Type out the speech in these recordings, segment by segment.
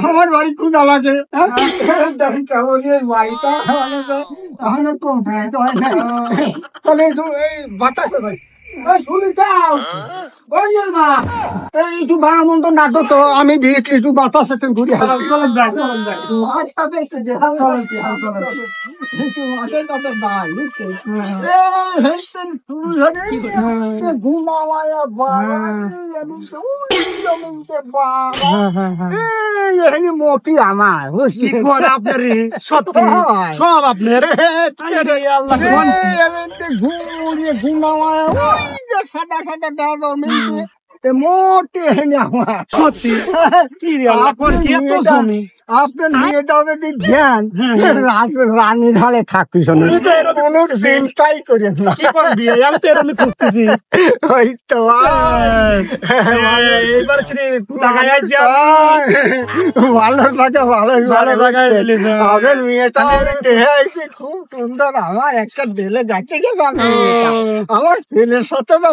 আমার বাড়ি কোন লাগে বাড়িটা তাহলে কম তাহলে বাতাস ভাই একটু ভাড়া মন্দ না তো আমি একটু বাতাস ঘুরে মতি আমার আপনার সত্যি সব আপনার খাটা খাটা ডাবা মিলতে মোটে আমার সত্যি আপনার মেয়েটা যদি ধ্যান রানীর হালে থাকতিস চিন্তাই করেন না আমি তো এরকম খুঁজতেছি ওই তো ভালো থাকে ভালো আপনার মেয়েটা খুব সুন্দর আমার একটা দিলে যাইতে গেছে আমার ছেলের সাথে তো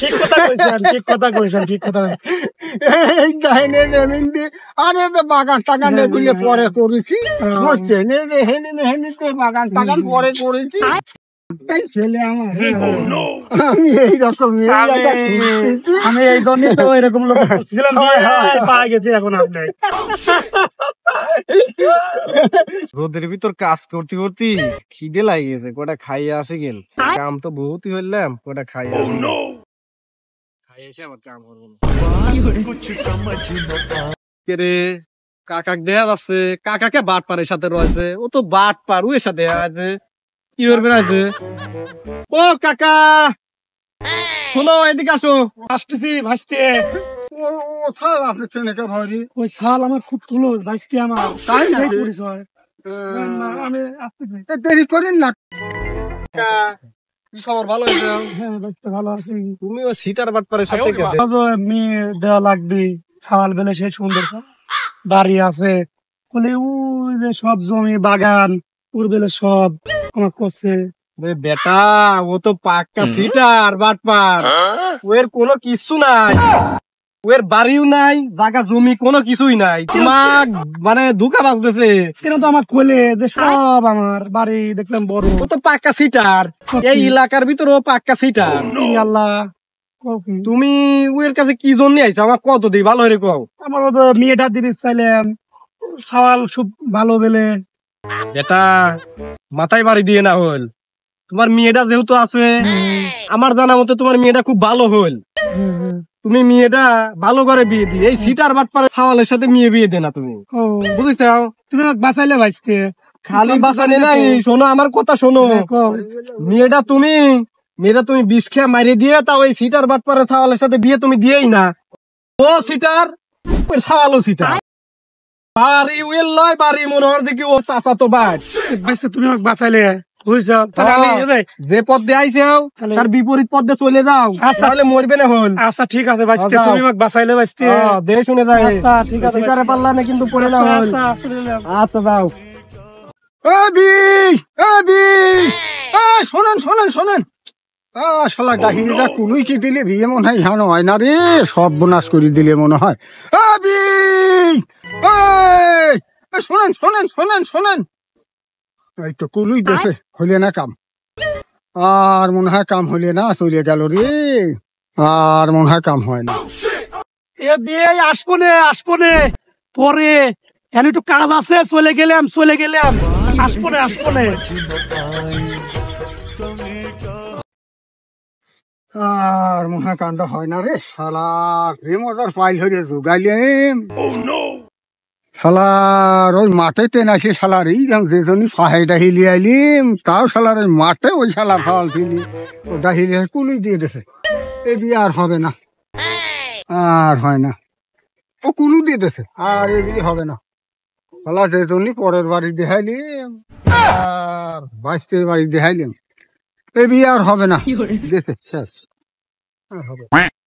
ঠিক কথা কইছেন ঠিক কথা কইছেন ঠিক কথা এই কাহিনী জমিন দিয়ে আরে বাগান টাগান এগুলো পরে করেছি বুঝছেন হেনিতে বাগান টাগান পরে করেছি ছেলে আমার আমি এইরকম আমি এই জন্য তো এরকম লোক খুঁজছিলাম পাওয়া গেছে এখন আপনার রোদের ভিতর কাজ করতে করতে খিদে লাগে গেছে কটা খাইয়ে আসে গেল কাম তো বহুতই হইলাম কটা খাইয়ে আসে খাইয়ে এসে আবার কাম করবো রে কাকাক দেয়া আছে কাকাকে বাট পারের সাথে রয়েছে ও তো বাট পার ওর সাথে আছে কি করবে আছে ও কাকা শোনো এদিকে আসো আসতেছি ভাসতে আপনার ছেলেটা ভাবি ওই শাল আমার খুব তুলো ভাসতে আমার তাই না পরিচয় আমি দেরি করেন না খবর ভালো হয়েছে হ্যাঁ ভালো আছি তুমি ওই সিটার বাট পারের সাথে মেয়ে দেওয়া লাগবে ছাওয়াল বেলে সে সুন্দর বাড়ি আছে বলে ওই যে সব জমি বাগান ওর বেলে সব আমার করছে বেটা ও তো পাক্কা সিটার বাট পার ওর কোনো কিছু নাই ওর বাড়িও নাই জায়গা জমি কোনো কিছুই নাই তোমার মানে ধোঁকা বাজতেছে কেন তো আমার কোলে যে সব আমার বাড়ি দেখলাম বড় ও তো পাক্কা সিটার এই এলাকার ভিতরে ও পাক্কা সিটার আল্লাহ তুমি ওর কাছে কি জন্য আইছো আমার কত দিই ভালো হয়ে কও আমার তো মেয়েটা দিতে চাইলাম সওয়াল খুব ভালো বেলে এটা মাথায় বাড়ি দিয়ে না হল তোমার মেয়েটা যেহেতু আছে আমার জানা মতে তোমার মেয়েটা খুব ভালো হল তুমি মেয়েটা ভালো করে বিয়ে দি এই সিটার বাট পারে খাওয়ালের সাথে মেয়ে বিয়ে দে না তুমি বুঝেছো তুমি বাঁচাইলে ভাইসতে খালি বাঁচালে নাই শোনো আমার কথা শোনো মেয়েটা তুমি বিষ খেয়ে মারিয়ে দিয়ে তা ওই সিটার বাট পারে খাওয়ালের সাথে বিয়ে তুমি দিয়েই না ও সিটার ওই খাওয়ালো সিটার বাড়ি উইল নয় বাড়ি মনে হয় দেখি ও চাচা তো বাট তুমি আমাকে বাঁচাইলে বুঝছো যে পথ দিয়ে আইছে তার বিপরীত পথ দিয়ে চলে যাও তাহলে মরবে না হল আচ্ছা ঠিক আছে ভাইসতে তুমি আমাকে বাঁচাইলে ভাইসতে দে শুনে যাই আচ্ছা ঠিক আছে সিটারে পারলা না কিন্তু পড়ে না হল আচ্ছা যাও শোনেন শালা ডাহিনীটা কোনই কি দিলে বিয়ে মনে হয় জানো হয় না রে সব বোনাস করে দিলে মনে হয় শোনেন এই তো কুলুই দেশে হইলে না কাম আর মনে হয় কাম হইলে না চলে গেল রে আর মনে হয় কাম হয় না এ বিয়ে আসবো নে পরে এখন একটু কাজ আছে চলে গেলাম আসবো নে আর মহা কাণ্ড হয় না রে শালার রে মজার ফাইল হয়ে যোগাইলেম শালার ওই মাঠে তেনাসি শালার এই যেজনই ফাহাইটা হিলি আইলিম তাও শালার ওই মাঠে ওই শালার ফাল ফিলি ওটা হিলি কুলুই দিয়ে দেছে এ বিয়ে আর হবে না আর হয় না ও কুলু দিয়ে দেছে আর এ বিয়ে হবে না শালা যেজনই পরের বাড়ি দেখাইলিম আর বাইশের বাড়ি দেখাইলিম এ বিয়ে আর হবে না দেখে শেষ হবে